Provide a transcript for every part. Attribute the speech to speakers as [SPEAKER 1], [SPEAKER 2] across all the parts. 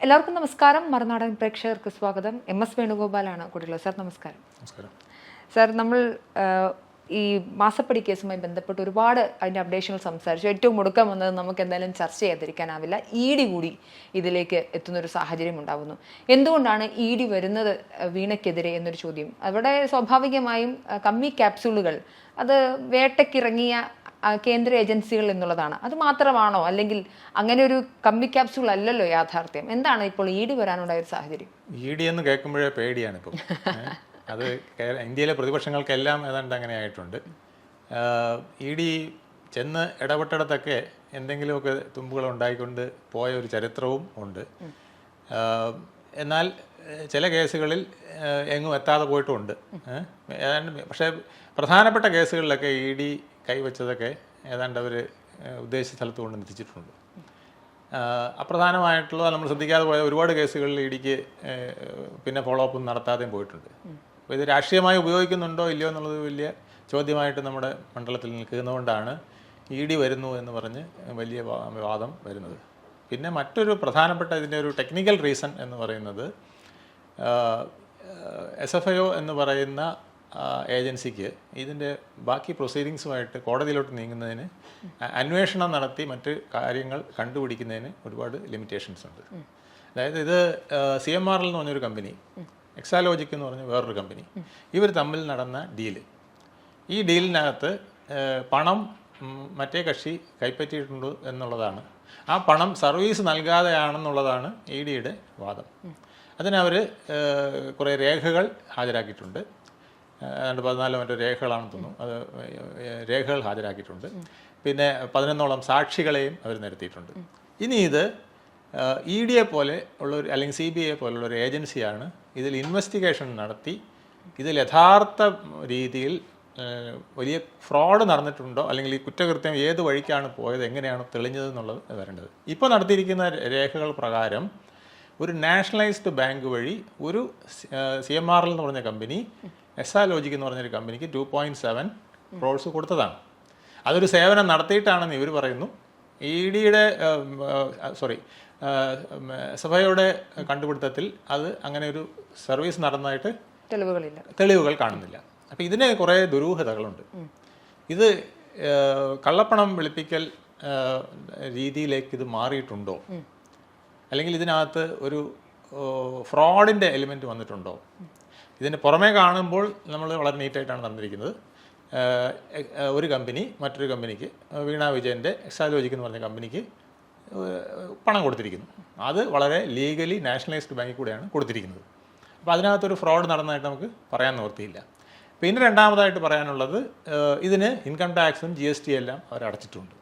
[SPEAKER 1] എല്ലാവർക്കും നമസ്കാരം. മറുനാടൻ പ്രേക്ഷകർക്ക് സ്വാഗതം. MS വേണുഗോപാലാണ് കൂടെയുള്ളത്. സാർ നമസ്കാരം. സാർ, നമ്മൾ ഈ മാസപ്പടി കേസുമായി ബന്ധപ്പെട്ട് ഒരുപാട് അതിൻ്റെ അപ്ഡേഷനുകൾ സംസാരിച്ചു. ഏറ്റവും ഒടുക്കം വന്നത് നമുക്ക് എന്തായാലും ചർച്ച ചെയ്യാതിരിക്കാനാവില്ല. ED കൂടി ഇതിലേക്ക് എത്തുന്നൊരു സാഹചര്യം ഉണ്ടാകുന്നു. എന്തുകൊണ്ടാണ് ED വരുന്നത് വീണയ്ക്കെതിരെ എന്നൊരു ചോദ്യം. അവിടെ സ്വാഭാവികമായും കമ്മി ക്യാപ്സ്യൂളുകൾ അത് വേട്ടയ്ക്കിറങ്ങിയ കേന്ദ്ര ഏജൻസികൾ എന്നുള്ളതാണ്. അത് മാത്രമാണോ, അല്ലെങ്കിൽ അങ്ങനെ ഒരു കമ്മി ക്യാപ്സ്യൂൾ അല്ലല്ലോ യാഥാർത്ഥ്യം? എന്താണ് ഇപ്പോൾ ED വരാനുണ്ടായ ഒരു സാഹചര്യം?
[SPEAKER 2] ED എന്ന് കേൾക്കുമ്പോഴേ പേടിയാണ് ഇപ്പം. അത് ഇന്ത്യയിലെ പ്രതിപക്ഷങ്ങൾക്കെല്ലാം ഏതാണ്ട് അങ്ങനെ ആയിട്ടുണ്ട്. ED ചെന്ന് ഇടപെട്ടിടത്തൊക്കെ എന്തെങ്കിലുമൊക്കെ തുമ്പുകൾ ഉണ്ടായിക്കൊണ്ട് പോയ ഒരു ചരിത്രവും ഉണ്ട്. എന്നാൽ ചില കേസുകളിൽ എങ്ങും എത്താതെ പോയിട്ടുമുണ്ട്. പക്ഷേ പ്രധാനപ്പെട്ട കേസുകളിലൊക്കെ ED കൈവച്ചതൊക്കെ ഏതാണ്ട് അവർ ഉദ്ദേശിച്ച സ്ഥലത്ത് കൊണ്ട് എത്തിച്ചിട്ടുണ്ട്. അപ്രധാനമായിട്ടുള്ള നമ്മൾ ശ്രദ്ധിക്കാതെ പോയ ഒരുപാട് കേസുകളിൽ EDക്ക് പിന്നെ ഫോളോ അപ്പ് നടത്താതെയും പോയിട്ടുണ്ട്. അപ്പോൾ ഇത് രാഷ്ട്രീയമായി ഉപയോഗിക്കുന്നുണ്ടോ ഇല്ലയോ എന്നുള്ളത് വലിയ ചോദ്യമായിട്ട് നമ്മുടെ മണ്ഡലത്തിൽ നിൽക്കുന്നതുകൊണ്ടാണ് ED വരുന്നു എന്ന് പറഞ്ഞ് വലിയ വാദം വരുന്നത്. പിന്നെ മറ്റൊരു പ്രധാനപ്പെട്ട ഇതിൻ്റെ ഒരു ടെക്നിക്കൽ റീസൺ എന്ന് പറയുന്നത് SFIO എന്ന് പറയുന്ന ഏജൻസിക്ക് ഇതിൻ്റെ ബാക്കി പ്രൊസീഡിങ്സുമായിട്ട് കോടതിയിലോട്ട് നീങ്ങുന്നതിന് അന്വേഷണം നടത്തി മറ്റ് കാര്യങ്ങൾ കണ്ടുപിടിക്കുന്നതിന് ഒരുപാട് ലിമിറ്റേഷൻസ് ഉണ്ട്. അതായത് ഇത് CMRL എന്ന് പറഞ്ഞൊരു കമ്പനി, എക്സാലോജിക് എന്ന് പറഞ്ഞ വേറൊരു കമ്പനി, ഇവർ തമ്മിൽ നടന്ന ഡീല്. ഈ ഡീലിനകത്ത് പണം മറ്റേ കക്ഷി കൈപ്പറ്റിയിട്ടുണ്ട് എന്നുള്ളതാണ്. ആ പണം സർവീസ് നൽകാതെയാണെന്നുള്ളതാണ് EDയുടെ വാദം. അതിനവർ കുറേ രേഖകൾ ഹാജരാക്കിയിട്ടുണ്ട്. ഏതാണ്ട് 14 മറ്റോ രേഖകളാണെന്ന് തോന്നുന്നു. അത് രേഖകൾ ഹാജരാക്കിയിട്ടുണ്ട്. പിന്നെ 11ഓളം സാക്ഷികളെയും അവർ നിരത്തിയിട്ടുണ്ട്. ഇനി ഇത് EDയെ പോലെ ഉള്ളൊരു അല്ലെങ്കിൽ CBI പോലുള്ള ഒരു ഏജൻസിയാണ് ഇതിൽ ഇൻവെസ്റ്റിഗേഷൻ നടത്തി ഇതിൽ യഥാർത്ഥ രീതിയിൽ വലിയ ഫ്രോഡ് നടന്നിട്ടുണ്ടോ അല്ലെങ്കിൽ ഈ കുറ്റകൃത്യം ഏത് വഴിക്കാണ് പോയത്, എങ്ങനെയാണ് തെളിഞ്ഞത് എന്നുള്ളത് വരേണ്ടത്. ഇപ്പോൾ നടത്തിയിരിക്കുന്ന രേഖകൾ പ്രകാരം ഒരു നാഷണലൈസ്ഡ് ബാങ്ക് വഴി ഒരു CMRL എന്ന് പറഞ്ഞ കമ്പനി എക്സാലോജിക് എന്ന് പറഞ്ഞൊരു കമ്പനിക്ക് 2.7 crores കൊടുത്തതാണ്. അതൊരു സേവനം നടത്തിയിട്ടാണെന്ന് ഇവർ പറയുന്നു. EDയുടെ SFIOയുടെ കണ്ടുപിടുത്തത്തിൽ അത് അങ്ങനെ ഒരു സർവീസ് നടന്നതായിട്ട് തെളിവുകൾ കാണുന്നില്ല. അപ്പോൾ ഇതിന് കുറേ ദുരൂഹതകളുണ്ട്. ഇത് കള്ളപ്പണം വെളുപ്പിക്കൽ രീതിയിലേക്ക് ഇത് മാറിയിട്ടുണ്ടോ, അല്ലെങ്കിൽ ഇതിനകത്ത് ഒരു ഫ്രോഡിൻ്റെ എലിമെൻറ്റ് വന്നിട്ടുണ്ടോ? ഇതിന് പുറമേ കാണുമ്പോൾ നമ്മൾ വളരെ നീറ്റായിട്ടാണ് നടന്നിരിക്കുന്നത്. ഒരു കമ്പനി മറ്റൊരു കമ്പനിക്ക്, വീണ വിജയൻ്റെ എക്സാലോജിക് എന്ന് പറഞ്ഞ കമ്പനിക്ക് പണം കൊടുത്തിരിക്കുന്നു. അത് വളരെ ലീഗലി നാഷണലൈസ്ഡ് ബാങ്കിൽ കൂടെയാണ് കൊടുത്തിരിക്കുന്നത്. അപ്പോൾ അതിനകത്തൊരു ഫ്രോഡ് നടന്നതായിട്ട് നമുക്ക് പറയാൻ നിവൃത്തിയില്ല. പിന്നെ രണ്ടാമതായിട്ട് പറയാനുള്ളത്, ഇതിന് ഇൻകം ടാക്സും GST എല്ലാം അവർ അടച്ചിട്ടുണ്ട്.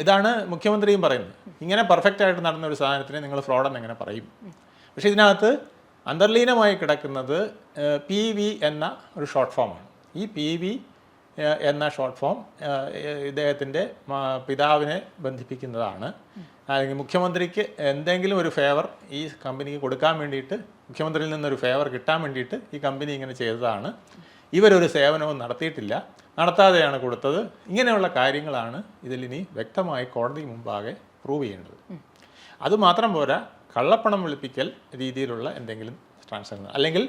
[SPEAKER 2] ഇതാണ് മുഖ്യമന്ത്രിയും പറയുന്നത്. ഇങ്ങനെ പെർഫെക്റ്റ് ആയിട്ട് നടന്ന ഒരു സാധനത്തിന് നിങ്ങൾ ഫ്രോഡെന്ന് എങ്ങനെ പറയും? പക്ഷേ ഇതിനകത്ത് അന്തർലീനമായി കിടക്കുന്നത് PV എന്ന ഒരു ഷോർട്ട് ഫോമാണ്. ഈ PV എന്ന ഷോർട്ട് ഫോം ഇദ്ദേഹത്തിൻ്റെ പിതാവിനെ ബന്ധിപ്പിക്കുന്നതാണ്. അല്ലെങ്കിൽ മുഖ്യമന്ത്രിക്ക് എന്തെങ്കിലും ഒരു ഫേവർ ഈ കമ്പനിക്ക് കൊടുക്കാൻ വേണ്ടിയിട്ട്, മുഖ്യമന്ത്രിയിൽ നിന്നൊരു ഫേവർ കിട്ടാൻ വേണ്ടിയിട്ട് ഈ കമ്പനി ഇങ്ങനെ ചെയ്തതാണ്. ഇവരൊരു സേവനവും നടത്തിയിട്ടില്ല, നടത്താതെയാണ് കൊടുത്തത്. ഇങ്ങനെയുള്ള കാര്യങ്ങളാണ് ഇതിലിനി വ്യക്തമായി കോടതി മുമ്പാകെ പ്രൂവ് ചെയ്യേണ്ടത്. അതുമാത്രം പോരാ, കള്ളപ്പണം വെളുപ്പിക്കൽ രീതിയിലുള്ള എന്തെങ്കിലും ട്രാൻസാക്ഷൻ, അല്ലെങ്കിൽ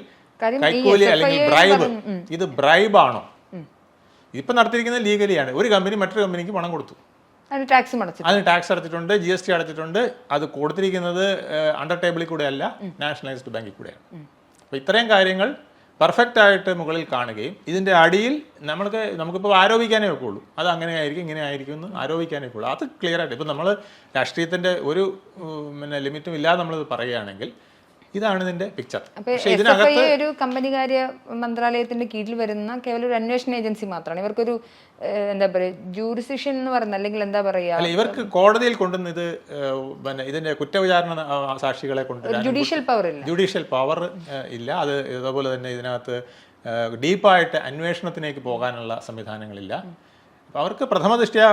[SPEAKER 2] കൈക്കൂലി അല്ലെങ്കിൽ ബ്രൈബ്, ഇത് ബ്രൈബാണോ? ഇപ്പം നടത്തിയിരിക്കുന്നത് ലീഗലിയാണ്. ഒരു കമ്പനി മറ്റൊരു കമ്പനിക്ക് പണം കൊടുത്തു, അതിന് ടാക്സ് അടച്ചിട്ടുണ്ട്, GST അടച്ചിട്ടുണ്ട്. അത് കൊടുത്തിരിക്കുന്നത് അണ്ടർ ടേബിളിൽ കൂടെ അല്ല, നാഷണലൈസ്ഡ് ബാങ്കിൽ കൂടെയാണ്. അപ്പോൾ ഇത്രയും കാര്യങ്ങൾ പെർഫെക്റ്റ് ആയിട്ട് മുകളിൽ കാണുകയും ഇതിൻ്റെ അടിയിൽ നമുക്കിപ്പോൾ ആരോപിക്കാനേ ഒക്കുള്ളൂ. അത് അങ്ങനെ ആയിരിക്കും ഇങ്ങനെ ആയിരിക്കും എന്ന് ആരോപിക്കാനേ ഒക്കുള്ളൂ. അത് ക്ലിയർ ആയിട്ട് ഇപ്പം നമ്മൾ രാഷ്ട്രീയത്തിൻ്റെ ഒരു ലിമിറ്റും ഇല്ലാതെ നമ്മളിത് പറയുകയാണെങ്കിൽ ഇതാണ് ഇതിന്റെ പിക്ചർ.
[SPEAKER 1] പക്ഷേ ഇതിനകത്ത് ഒരു കമ്പനികാര്യ മന്ത്രാലയത്തിന്റെ കീഴിൽ വരുന്ന കേവലം ഒരു അന്വേഷണ ഏജൻസി മാത്രമാണ്. ഇവർക്കൊരു എന്താ പറയുക, ജൂറിസ്ഡിക്ഷൻ എന്ന് പറയുന്നത്, അല്ലെങ്കിൽ എന്താ പറയുക,
[SPEAKER 2] ഇവർക്ക് കോടതിയിൽ കൊണ്ടുവന്ന് ഇത് ഇതിന്റെ കുറ്റവിചാരണ സാക്ഷികളെ കൊണ്ടുവരാൻ ജുഡീഷ്യൽ പവർ ഇല്ല. അത് അതുപോലെ തന്നെ ഇതിനകത്ത് ഡീപ്പായിട്ട് അന്വേഷണത്തിലേക്ക് പോകാനുള്ള സംവിധാനങ്ങളില്ല. അപ്പോൾ അവർക്ക് പ്രഥമദൃഷ്ട്യാ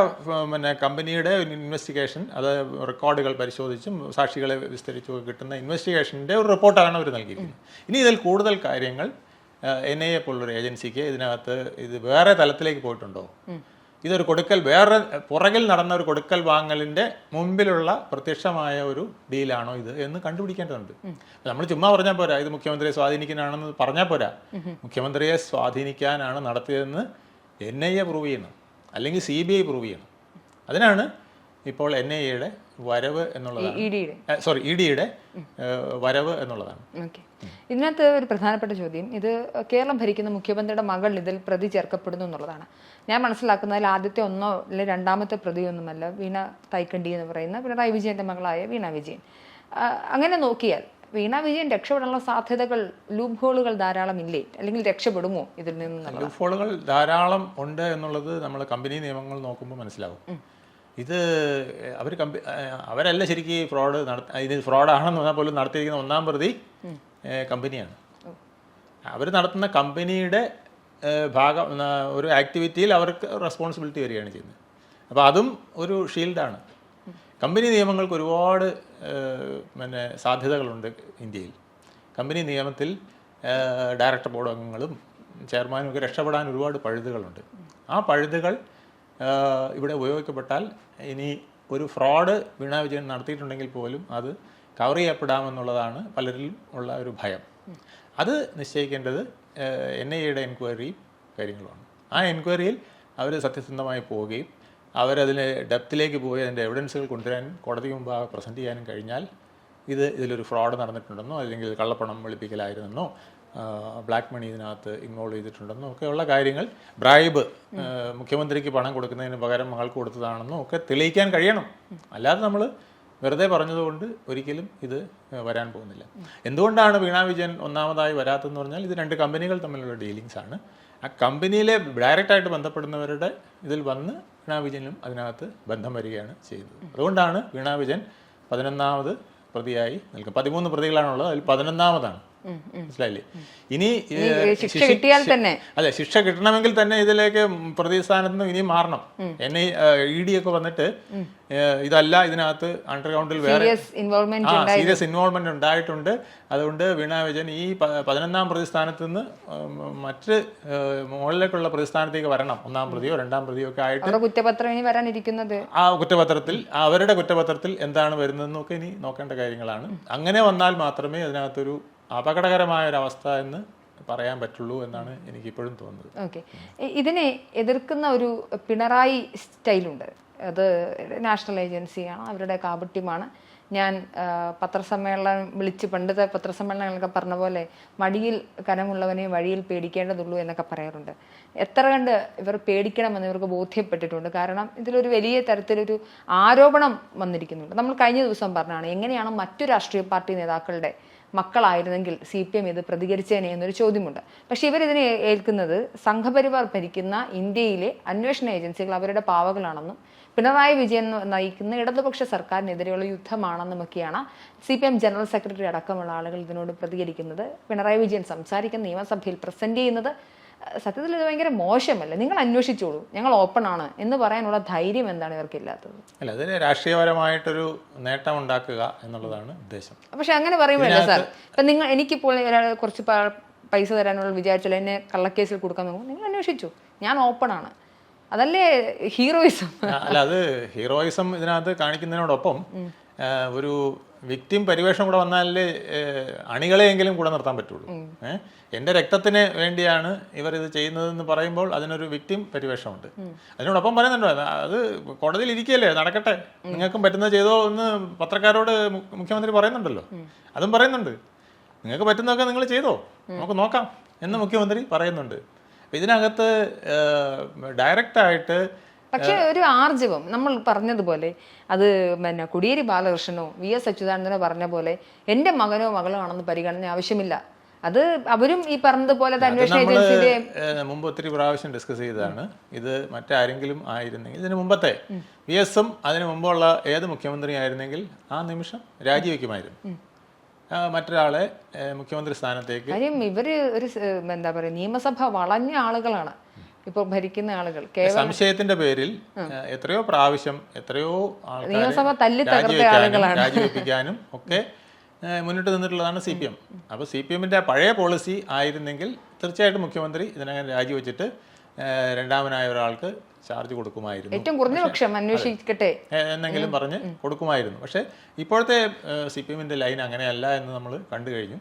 [SPEAKER 2] കമ്പനിയുടെ ഇൻവെസ്റ്റിഗേഷൻ, അത് റെക്കോർഡുകൾ പരിശോധിച്ചും സാക്ഷികളെ വിസ്തരിച്ചും കിട്ടുന്ന ഇൻവെസ്റ്റിഗേഷൻ്റെ ഒരു റിപ്പോർട്ടാണ് അവർ നൽകിയിരിക്കുന്നത്. ഇനി ഇതിൽ കൂടുതൽ കാര്യങ്ങൾ NIA പോലുള്ളൊരു ഏജൻസിക്ക് ഇതിനകത്ത് ഇത് വേറെ തലത്തിലേക്ക് പോയിട്ടുണ്ടോ, ഇതൊരു കൊടുക്കൽ, വേറെ പുറകിൽ നടന്ന ഒരു കൊടുക്കൽ വാങ്ങലിൻ്റെ മുമ്പിലുള്ള പ്രത്യക്ഷമായ ഒരു ഡീലാണോ ഇത് എന്ന് കണ്ടുപിടിക്കേണ്ടതുണ്ട്. നമ്മൾ ചുമ്മാ പറഞ്ഞാൽ പോരാ ഇത് മുഖ്യമന്ത്രിയെ സ്വാധീനിക്കാനാണെന്ന് പറഞ്ഞാൽ പോരാ. മുഖ്യമന്ത്രിയെ സ്വാധീനിക്കാനാണ് നടത്തിയതെന്ന് NIA പ്രൂവ് ചെയ്യണം, അല്ലെങ്കിൽ CBI പ്രൂവ് ചെയ്യണം. അതിനാണ് ഇപ്പോൾ NIAയുടെ വരവ് എന്നുള്ളതാണ്, EDയുടെ വരവ് എന്നുള്ളതാണ്.
[SPEAKER 1] ഓക്കെ, ഇതിനകത്ത് ഒരു പ്രധാനപ്പെട്ട ചോദ്യം, ഇത് കേരളം ഭരിക്കുന്ന മുഖ്യമന്ത്രിയുടെ മകൾ ഇതിൽ പ്രതി ചേർക്കപ്പെടുന്നു എന്നുള്ളതാണ്. ഞാൻ മനസ്സിലാക്കുന്നതിൽ ആദ്യത്തെ ഒന്നോ അല്ലെങ്കിൽ രണ്ടാമത്തെ പ്രതിയൊന്നുമല്ല വീണ തൈക്കണ്ടി എന്ന് പറയുന്ന പിണറായി വിജയന്റെ മകളായ വീണ വിജയൻ. അങ്ങനെ നോക്കിയാൽ വീണ വിജയൻ രക്ഷപ്പെടാനുള്ള സാധ്യതകൾ, ലൂപ്പ് ഹോളുകൾ ധാരാളം ഇല്ലേ, അല്ലെങ്കിൽ രക്ഷപ്പെടുമോ ഇതിൽ നിന്ന്?
[SPEAKER 2] ലൂപ്പ് ഹോളുകൾ ധാരാളം ഉണ്ട് എന്നുള്ളത് നമ്മൾ കമ്പനി നിയമങ്ങൾ നോക്കുമ്പോൾ മനസ്സിലാവും. ഇത് അവരല്ല ശരിക്കും ഫ്രോഡ് ഇത് ഫ്രോഡാണെന്ന് പറഞ്ഞാൽ പോലും നടത്തിയിരിക്കുന്ന ഒന്നാം പ്രതി കമ്പനിയാണ്. അവർ നടത്തുന്ന കമ്പനിയുടെ ഒരു ആക്ടിവിറ്റിയിൽ അവർക്ക് റെസ്പോൺസിബിലിറ്റി വരികയാണ് ചെയ്യുന്നത്. അപ്പോൾ അതും ഒരു ഷീൽഡാണ്. കമ്പനി നിയമങ്ങൾക്ക് ഒരുപാട് സാധ്യതകളുണ്ട് ഇന്ത്യയിൽ. കമ്പനി നിയമത്തിൽ ഡയറക്ടർ ബോർഡ് അംഗങ്ങളും ചെയർമാനും ഒക്കെ രക്ഷപ്പെടാൻ ഒരുപാട് പഴുതുകളുണ്ട്. ആ പഴുതുകൾ ഇവിടെ ഉപയോഗിക്കപ്പെട്ടാൽ ഇനി ഒരു ഫ്രോഡ് വീണ വിജയൻ നടത്തിയിട്ടുണ്ടെങ്കിൽ പോലും അത് കവർ ചെയ്യപ്പെടാമെന്നുള്ളതാണ് പലരിലും ഉള്ള ഒരു ഭയം. അത് നിശ്ചയിക്കേണ്ടത് NIAയുടെ എൻക്വയറിയും കാര്യങ്ങളുമാണ്. ആ എൻക്വയറിയിൽ അവർ സത്യസന്ധമായി പോവുകയും അവരതിന് ഡെപ്തിലേക്ക് പോയി അതിൻ്റെ എവിഡൻസുകൾ കൊണ്ടുവരാനും കോടതിക്ക് മുമ്പാകെ പ്രസൻറ്റ് ചെയ്യാനും കഴിഞ്ഞാൽ ഇതിലൊരു ഫ്രോഡ് നടന്നിട്ടുണ്ടെന്നോ അല്ലെങ്കിൽ കള്ളപ്പണം വെളുപ്പിക്കലായിരുന്നെന്നോ ബ്ലാക്ക് മണി ഇതിനകത്ത് ഇൻവോൾവ് ചെയ്തിട്ടുണ്ടെന്നോ ഒക്കെയുള്ള കാര്യങ്ങൾ, ബ്രൈബ് മുഖ്യമന്ത്രിക്ക് പണം കൊടുക്കുന്നതിന് പകരം മകൾക്ക് കൊടുത്തതാണെന്നോ ഒക്കെ തെളിയിക്കാൻ കഴിയണം. അല്ലാതെ നമ്മൾ വെറുതെ പറഞ്ഞതുകൊണ്ട് ഒരിക്കലും ഇത് വരാൻ പോകുന്നില്ല. എന്തുകൊണ്ടാണ് വീണ വിജയൻ ഒന്നാമതായി വരാത്തതെന്ന് പറഞ്ഞാൽ ഇത് രണ്ട് കമ്പനികൾ തമ്മിലുള്ള ഡീലിങ്സ് ആണ്. ആ കമ്പനിയിലെ ഡയറക്റ്റായിട്ട് ബന്ധപ്പെടുന്നവരുടെ ഇതിൽ വന്ന് വീണ വിജയനും അതിനകത്ത് ബന്ധം വരികയാണ് ചെയ്യുന്നത്. അതുകൊണ്ടാണ് വീണ വിജയൻ 11ാമത് പ്രതിയായി നിൽക്കും. 13 പ്രതികളാണുള്ളത്, അതിൽ 11ാമതാണ്. മനസ്സിലായില്ലേ? ഇനി
[SPEAKER 1] ശിക്ഷ കിട്ടിയാൽ തന്നെ,
[SPEAKER 2] അതെ, ശിക്ഷ കിട്ടണമെങ്കിൽ തന്നെ ഇതിലേക്ക് പ്രതിസ്ഥാനത്ത് നിന്ന് ഇനിയും മാറണം. ED ഒക്കെ വന്നിട്ട് ഇതല്ല, ഇതിനകത്ത് അണ്ടർഗ്രൗണ്ടിൽ വേറെ സീരിയസ് ഇൻവോൾവ്മെന്റ് ഉണ്ടായിട്ടുണ്ട്, അതുകൊണ്ട് വീണ വിജയൻ ഈ 11ാം പ്രതിസ്ഥാനത്ത് നിന്ന് മറ്റ് മുകളിലേക്കുള്ള പ്രതിസ്ഥാനത്തേക്ക് വരണം, 1ാം പ്രതിയോ 2ാം പ്രതിയോ ഒക്കെ ആയിട്ട്
[SPEAKER 1] കുറ്റപത്രം വരാനിരിക്കുന്നത്. ആ
[SPEAKER 2] കുറ്റപത്രത്തിൽ, അവരുടെ കുറ്റപത്രത്തിൽ എന്താണ് വരുന്നതെന്നൊക്കെ ഇനി നോക്കേണ്ട കാര്യങ്ങളാണ്. അങ്ങനെ വന്നാൽ മാത്രമേ അതിനകത്തൊരു അപകടകരമായ ഒരവസ്ഥ എന്ന് പറയാൻ പറ്റുള്ളൂ എന്നാണ് എനിക്കിപ്പോഴും തോന്നുന്നത്.
[SPEAKER 1] ഓക്കെ, ഇതിനെ എതിർക്കുന്ന ഒരു പിണറായി സ്റ്റൈലുണ്ട്. അത് നാഷണൽ ഏജൻസിയാണ്, അവരുടെ കാപട്യമാണ്. ഞാൻ പത്രസമ്മേളനം വിളിച്ച്, പണ്ടത്തെ പത്രസമ്മേളനങ്ങളൊക്കെ പറഞ്ഞ പോലെ മടിയിൽ കനമുള്ളവനെ വഴിയിൽ പേടിക്കേണ്ടതുള്ളൂ എന്നൊക്കെ പറയാറുണ്ട്. എത്ര കണ്ട് ഇവർ പേടിക്കണമെന്ന് ഇവർക്ക് ബോധ്യപ്പെട്ടിട്ടുണ്ട്. കാരണം ഇതിലൊരു വലിയ തരത്തിലൊരു ആരോപണം വന്നിരിക്കുന്നുണ്ട്. നമ്മൾ കഴിഞ്ഞ ദിവസം പറഞ്ഞാണ്, എങ്ങനെയാണ് മറ്റു രാഷ്ട്രീയ പാർട്ടി നേതാക്കളുടെ മക്കളായിരുന്നെങ്കിൽ CPM ഇത് പ്രതികരിച്ചേനെ എന്നൊരു ചോദ്യമുണ്ട്. പക്ഷെ ഇവരിതിനെ ഏൽക്കുന്നത് സംഘപരിവാർ ഭരിക്കുന്ന ഇന്ത്യയിലെ അന്വേഷണ ഏജൻസികൾ അവരുടെ പാവകളാണെന്നും പിണറായി വിജയൻ നയിക്കുന്ന ഇടതുപക്ഷ സർക്കാരിനെതിരെയുള്ള യുദ്ധമാണെന്നുമൊക്കെയാണ് CPM ജനറൽ സെക്രട്ടറി അടക്കമുള്ള ആളുകൾ ഇതിനോട് പ്രതികരിക്കുന്നത്. പിണറായി വിജയൻ സംസാരിക്കുന്ന നിയമസഭയിൽ പ്രസന്റ് ചെയ്യുന്നത് സത്യത്തിൽ ഇത് ഭയങ്കര മോശമല്ലേ? നിങ്ങൾ അന്വേഷിച്ചോളൂ, ഞങ്ങൾ ഓപ്പൺ ആണ് എന്ന് പറയാനുള്ള ധൈര്യം എന്താണ് ഇവർക്കില്ലാത്തത്?
[SPEAKER 2] അല്ല, അതിന് രാഷ്ട്രീയപരമായിട്ടൊരു നേട്ടം ഉണ്ടാക്കുക എന്നുള്ളതാണ് ഉദ്ദേശം.
[SPEAKER 1] പക്ഷെ അങ്ങനെ പറയുമ്പോഴല്ലേ സാർ, ഇപ്പം എനിക്കിപ്പോൾ കുറച്ച് പൈസ തരാനുള്ള വിചാരിച്ചാൽ എന്നെ കള്ളക്കേസിൽ കൊടുക്കാൻ നോക്കും, നിങ്ങൾ അന്വേഷിച്ചു, ഞാൻ ഓപ്പൺ ആണ്, അതല്ലേ ഹീറോയിസം?
[SPEAKER 2] അല്ല, അത് ഹീറോയിസം ഇതിനകത്ത് കാണിക്കുന്നതിനോടൊപ്പം ഒരു വിക്ടിം പരിവേഷം കൂടെ വന്നാലേ അണികളെയെങ്കിലും കൂടെ നിർത്താൻ പറ്റുള്ളൂ. എൻ്റെ രക്തത്തിന് വേണ്ടിയാണ് ഇവർ ഇത് ചെയ്യുന്നതെന്ന് പറയുമ്പോൾ അതിനൊരു വിക്ടിം പരിവേഷമുണ്ട്. അതിനോടൊപ്പം പറയുന്നുണ്ടോ, അത് കോടതിയിൽ ഇരിക്കുകയല്ലേ, നടക്കട്ടെ, നിങ്ങൾക്കും പറ്റുന്നത് ചെയ്തോ എന്ന് പത്രക്കാരോട് മുഖ്യമന്ത്രി പറയുന്നുണ്ടല്ലോ. അതും പറയുന്നുണ്ട്, നിങ്ങൾക്ക് പറ്റുന്നതൊക്കെ നിങ്ങൾ ചെയ്തോ, നമുക്ക് നോക്കാം എന്ന് മുഖ്യമന്ത്രി പറയുന്നുണ്ട്. ഇതിനകത്ത് ഡയറക്റ്റായിട്ട്
[SPEAKER 1] പക്ഷെ ഒരു ആർജവം, നമ്മൾ പറഞ്ഞതുപോലെ അത് കോടിയേരി ബാലകൃഷ്ണനോ VS അച്യുതാനന്ദനോ പറഞ്ഞ പോലെ എൻ്റെ മകനോ മകളോ ആണെന്ന് പരിഗണന ആവശ്യമില്ല. അത് അവരും ഈ പറഞ്ഞതുപോലെ അന്വേഷണ ഏജൻസിയുടെ
[SPEAKER 2] മുമ്പ് ഒത്തിരി പ്രാവശ്യം ഡിസ്കസ് ചെയ്തതാണ്. ഇത് മറ്റാരെങ്കിലും ആയിരുന്നെങ്കിൽ, ഇതിന് മുമ്പത്തെ VSഉം അതിന് മുമ്പുള്ള ഏത് മുഖ്യമന്ത്രി ആയിരുന്നെങ്കിൽ ആ നിമിഷം രാജിവെക്കുമായിരുന്നു മറ്റൊരാളെ മുഖ്യമന്ത്രി സ്ഥാനത്തേക്ക്.
[SPEAKER 1] കാര്യം ഇവര് ഒരു എന്താ പറയുക, നിയമസഭ വളഞ്ഞ ആളുകളാണ് ഇപ്പോൾ ഭരിക്കുന്ന ആളുകൾ.
[SPEAKER 2] സംശയത്തിന്റെ പേരിൽ എത്രയോ പ്രാവശ്യം എത്രയോ
[SPEAKER 1] നിയമസഭ തല്ലി തകർത്ത ആളുകളാണ്,
[SPEAKER 2] രാജിവെപ്പിക്കാനും ഒക്കെ മുന്നിട്ട് നിന്നിട്ടുള്ളതാണ് CPM. അപ്പോൾ CPMന്റെ പഴയ പോളിസി ആയിരുന്നെങ്കിൽ തീർച്ചയായിട്ടും മുഖ്യമന്ത്രി ഇതിനകം രാജിവെച്ചിട്ട് രണ്ടാമനായ ഒരാൾക്ക് ചാർജ് കൊടുക്കുമായിരുന്നു,
[SPEAKER 1] ഏറ്റവും കുറഞ്ഞ പക്ഷം അന്വേഷിക്കട്ടെ
[SPEAKER 2] എന്നെങ്കിലും പറഞ്ഞ് കൊടുക്കുമായിരുന്നു. പക്ഷേ ഇപ്പോഴത്തെ CPM-ന്റെ ലൈൻ അങ്ങനെയല്ല എന്ന് നമ്മൾ കണ്ടു കഴിഞ്ഞു.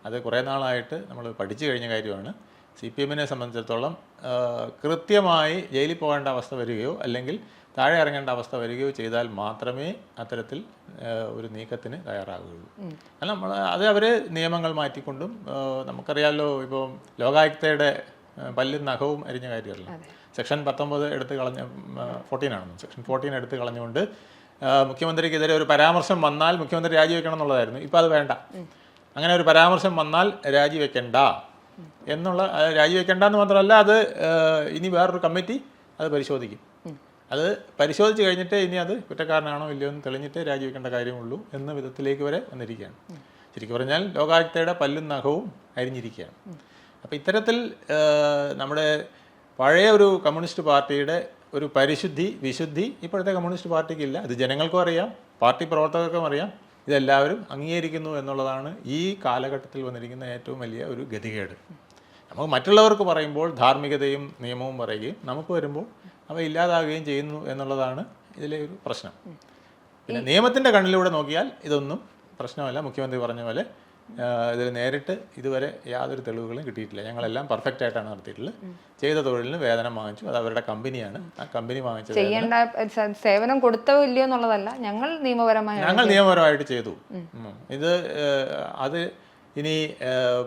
[SPEAKER 2] അത് കുറേ നാളായിട്ട് നമ്മൾ പഠിച്ചു കഴിഞ്ഞ കാര്യമാണ്. CPM-നെ സംബന്ധിച്ചിടത്തോളം കൃത്യമായി ജയിലിൽ പോകേണ്ട അവസ്ഥ വരികയോ അല്ലെങ്കിൽ താഴെ ഇറങ്ങേണ്ട അവസ്ഥ വരികയോ ചെയ്താൽ മാത്രമേ അത്തരത്തിൽ ഒരു നീക്കത്തിന് തയ്യാറാകുകയുള്ളൂ. അല്ല അത് അവർ നിയമങ്ങൾ മാറ്റിക്കൊണ്ടും നമുക്കറിയാമല്ലോ, ഇപ്പോൾ ലോകായുക്തയുടെ പല്ലും നഖവും അരിഞ്ഞ കാര്യമല്ല. സെക്ഷൻ 19 എടുത്ത് കളഞ്ഞ 14 ആണെന്ന്, സെക്ഷൻ 14 എടുത്ത് കളഞ്ഞുകൊണ്ട് മുഖ്യമന്ത്രിക്കെതിരെ ഒരു പരാമർശം വന്നാൽ മുഖ്യമന്ത്രി രാജിവെക്കണം എന്നുള്ളതായിരുന്നു. ഇപ്പോൾ അത് വേണ്ട. അങ്ങനെ ഒരു പരാമർശം വന്നാൽ രാജിവെക്കണ്ട എന്നുള്ള, രാജിവെക്കേണ്ട എന്ന് മാത്രമല്ല, അത് ഇനി വേറൊരു കമ്മിറ്റി അത് പരിശോധിക്കും. അത് പരിശോധിച്ച് കഴിഞ്ഞിട്ട് ഇനി അത് കുറ്റക്കാരനാണോ ഇല്ലയോ എന്ന് തെളിഞ്ഞിട്ട് രാജിവെക്കേണ്ട കാര്യമുള്ളൂ എന്ന വിധത്തിലേക്ക് വരെ വന്നിരിക്കുകയാണ്. ശരിക്കും പറഞ്ഞാൽ ലോകായുക്തയുടെ പല്ലും നഖവും അരിഞ്ഞിരിക്കുകയാണ്. അപ്പോൾ ഇത്തരത്തിൽ നമ്മുടെ പഴയ ഒരു കമ്മ്യൂണിസ്റ്റ് പാർട്ടിയുടെ ഒരു വിശുദ്ധി ഇപ്പോഴത്തെ കമ്മ്യൂണിസ്റ്റ് പാർട്ടിക്കില്ല. ഇത് ജനങ്ങൾക്കും അറിയാം, പാർട്ടി പ്രവർത്തകർക്കും അറിയാം. ഇതെല്ലാവരും അംഗീകരിക്കുന്നു എന്നുള്ളതാണ് ഈ കാലഘട്ടത്തിൽ വന്നിരിക്കുന്ന ഏറ്റവും വലിയ ഒരു ഗതികേട്. നമുക്ക് മറ്റുള്ളവർക്ക് പറയുമ്പോൾ ധാർമ്മികതയും നിയമവും പറയുകയും നമുക്ക് വരുമ്പോൾ അവ ഇല്ലാതാകുകയും ചെയ്യുന്നു എന്നുള്ളതാണ് ഇതിലെ ഒരു പ്രശ്നം. പിന്നെ നിയമത്തിൻ്റെ കണ്ണിലൂടെ നോക്കിയാൽ ഇതൊന്നും പ്രശ്നമല്ല. മുഖ്യമന്ത്രി പറഞ്ഞ പോലെ ഇതിൽ നേരിട്ട് ഇതുവരെ യാതൊരു തെളിവുകളും കിട്ടിയിട്ടില്ല. ഞങ്ങളെല്ലാം പെർഫെക്റ്റ് ആയിട്ടാണ് നടത്തിയിട്ടുള്ളത്. ചെയ്ത തൊഴിലിന് വേതനം വാങ്ങിച്ചു, അത് അവരുടെ കമ്പനിയാണ്. ആ കമ്പനി വാങ്ങിച്ചത്
[SPEAKER 1] ചെയ്യേണ്ട സേവനം കൊടുത്തോ ഇല്ലയോ എന്നുള്ളതല്ല, ഞങ്ങൾ
[SPEAKER 2] നിയമപരമായിട്ട് ചെയ്തു. ഇത് അത് ഇനി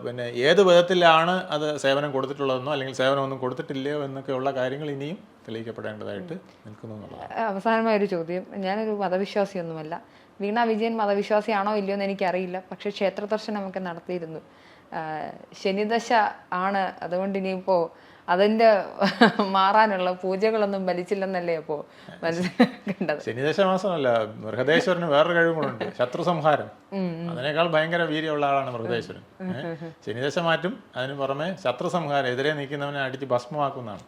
[SPEAKER 2] പിന്നെ ഏത് വിധത്തിലാണ് അത് സേവനം കൊടുത്തിട്ടുള്ളതെന്നോ അല്ലെങ്കിൽ സേവനമൊന്നും കൊടുത്തിട്ടില്ലയോ എന്നൊക്കെയുള്ള കാര്യങ്ങൾ ഇനിയും തെളിയിക്കപ്പെടേണ്ടതായിട്ട് നിൽക്കുന്നു എന്നുള്ളതാണ്.
[SPEAKER 1] അവസാനമായൊരു ചോദ്യം. ഞാനൊരു മതവിശ്വാസിയൊന്നുമല്ല. വീണ വിജയൻ മതവിശ്വാസിയാണോ ഇല്ലയോ എന്ന് എനിക്കറിയില്ല. പക്ഷേ ക്ഷേത്ര ദർശനമൊക്കെ നടത്തിയിരുന്നു. ശനിദശ ആണ്, അതുകൊണ്ട് ഇനിയിപ്പോൾ അതിൻ്റെ മാറാനുള്ള പൂജകളൊന്നും ബലിച്ചില്ലെന്നല്ലേ അപ്പോൾ മനസ്സിലാക്കേണ്ടത്?
[SPEAKER 2] ശനിദശ മാസമല്ല, മൃഗദേശ്വരന് വേറൊരു കഴിവും കൂടുണ്ട്, ശത്രു സംഹാരം. അതിനേക്കാൾ ഭയങ്കര വീര്യമുള്ള ആളാണ് മൃഗദേശ്വരൻ. ശനിദശ മാറ്റും, അതിന് പുറമെ ശത്രു സംഹാരം, എതിരെ നിൽക്കുന്നവനെ അടിച്ച് ഭസ്മമാക്കുന്നതാണ്.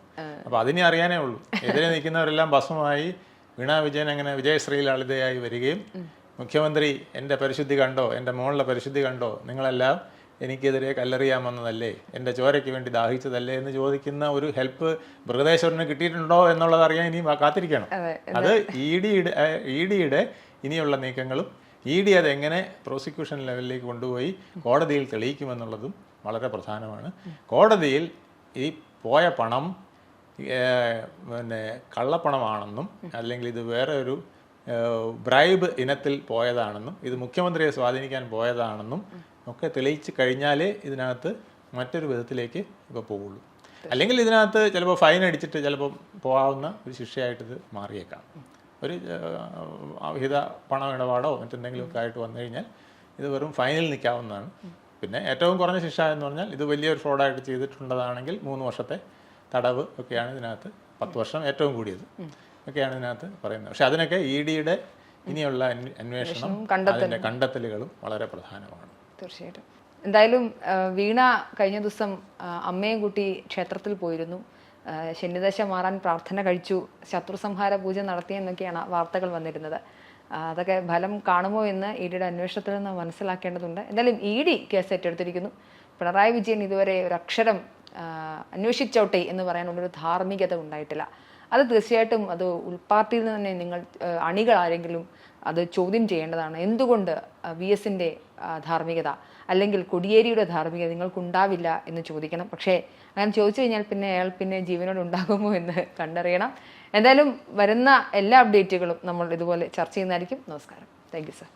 [SPEAKER 2] അപ്പോൾ അതിനെ അറിയാനേ ഉള്ളൂ. എതിരെ നിൽക്കുന്നവരെല്ലാം ഭസ്മമായി വീണ വിജയൻ അങ്ങനെ വിജയശ്രീ ലളിതയായി വരികയും മുഖ്യമന്ത്രി എൻ്റെ പരിശുദ്ധി കണ്ടോ, എൻ്റെ മോളുടെ പരിശുദ്ധി കണ്ടോ, നിങ്ങളെല്ലാം എനിക്കെതിരെ കല്ലെറിയാമെന്നതല്ലേ, എൻ്റെ ചോരയ്ക്ക് വേണ്ടി ദാഹിച്ചതല്ലേ എന്ന് ചോദിക്കുന്ന ഒരു ഹെൽപ്പ് മൃഗദേശ്വരന് കിട്ടിയിട്ടുണ്ടോ എന്നുള്ളത് അറിയാൻ ഇനി കാത്തിരിക്കണം. അത് ഇ ഡിയുടെ ഇനിയുള്ള നീക്കങ്ങളും ED അതെങ്ങനെ പ്രോസിക്യൂഷൻ ലെവലിലേക്ക് കൊണ്ടുപോയി കോടതിയിൽ തെളിയിക്കുമെന്നുള്ളതും വളരെ പ്രധാനമാണ്. കോടതിയിൽ ഈ പോയ പണം പിന്നെ കള്ളപ്പണമാണെന്നും അല്ലെങ്കിൽ ഇത് വേറെ ഒരു ബ്രൈബ് ഇനത്തിൽ പോയതാണെന്നും ഇത് മുഖ്യമന്ത്രിയെ സ്വാധീനിക്കാൻ പോയതാണെന്നും ഒക്കെ തെളിയിച്ച് കഴിഞ്ഞാലേ ഇതിനകത്ത് മറ്റൊരു വിധത്തിലേക്ക് ഇപ്പോൾ പോവുള്ളൂ. അല്ലെങ്കിൽ ഇതിനകത്ത് ചിലപ്പോൾ ഫൈൻ അടിച്ചിട്ട് ചിലപ്പോൾ പോകാവുന്ന ഒരു ശിക്ഷയായിട്ടിത് മാറിയേക്കാം. ഒരു അവിഹിത പണമിടപാടോ മറ്റെന്തെങ്കിലുമൊക്കെ ആയിട്ട് വന്നു കഴിഞ്ഞാൽ ഇത് വെറും ഫൈനിൽ നിൽക്കാവുന്നതാണ്. പിന്നെ ഏറ്റവും കുറഞ്ഞ ശിക്ഷ എന്ന് പറഞ്ഞാൽ ഇത് വലിയൊരു ഫ്രോഡായിട്ട് ചെയ്തിട്ടുള്ളതാണെങ്കിൽ 3 വർഷത്തെ തടവ് ഒക്കെയാണ് ഇതിനകത്ത്, 10 വർഷം ഏറ്റവും കൂടിയത് ഒക്കെയാണ് ഇതിനകത്ത് പറയുന്നത്. പക്ഷെ അതിനൊക്കെ EDയുടെ ഇനിയുള്ള അന്വേഷണം അതിൻ്റെ കണ്ടെത്തലുകളും വളരെ പ്രധാനമാണ്.
[SPEAKER 1] തീർച്ചയായിട്ടും. എന്തായാലും വീണ കഴിഞ്ഞ ദിവസം അമ്മയും കൂട്ടി ക്ഷേത്രത്തിൽ പോയിരുന്നു. ശനിദശ മാറാൻ പ്രാർത്ഥന കഴിച്ചു, ശത്രു സംഹാര പൂജ നടത്തിയെന്നൊക്കെയാണ് വാർത്തകൾ വന്നിരുന്നത്. അതൊക്കെ ഫലം കാണുമോ എന്ന് EDയുടെ അന്വേഷണത്തിൽ നിന്ന് മനസ്സിലാക്കേണ്ടതുണ്ട്. എന്തായാലും ED കേസ് ഏറ്റെടുത്തിരിക്കുന്നു. പിണറായി വിജയൻ ഇതുവരെ ഒരു അക്ഷരം അന്വേഷിച്ചോട്ടെ എന്ന് പറയാനുള്ളൊരു ധാർമ്മികത ഉണ്ടായിട്ടില്ല. അത് തീർച്ചയായിട്ടും അത് ഉൾപാർട്ടിയിൽ നിന്ന് തന്നെ നിങ്ങൾ അണികൾ ആരെങ്കിലും അത് ചോദ്യം ചെയ്യേണ്ടതാണ്. എന്തുകൊണ്ട് VSന്റെ ധാർമ്മികത അല്ലെങ്കിൽ കോടിയേരിയുടെ ധാർമ്മികത നിങ്ങൾക്കുണ്ടാവില്ല എന്ന് ചോദിക്കണം. പക്ഷേ അങ്ങനെ ചോദിച്ചു കഴിഞ്ഞാൽ പിന്നെ അയാൾ പിന്നെ ജീവനോട് ഉണ്ടാകുമോ എന്ന് കണ്ടറിയണം. എന്തായാലും വരുന്ന എല്ലാ അപ്ഡേറ്റുകളും നമ്മൾ ഇതുപോലെ ചർച്ച ചെയ്യുന്നതായിരിക്കും. നമസ്കാരം. Thank you sir.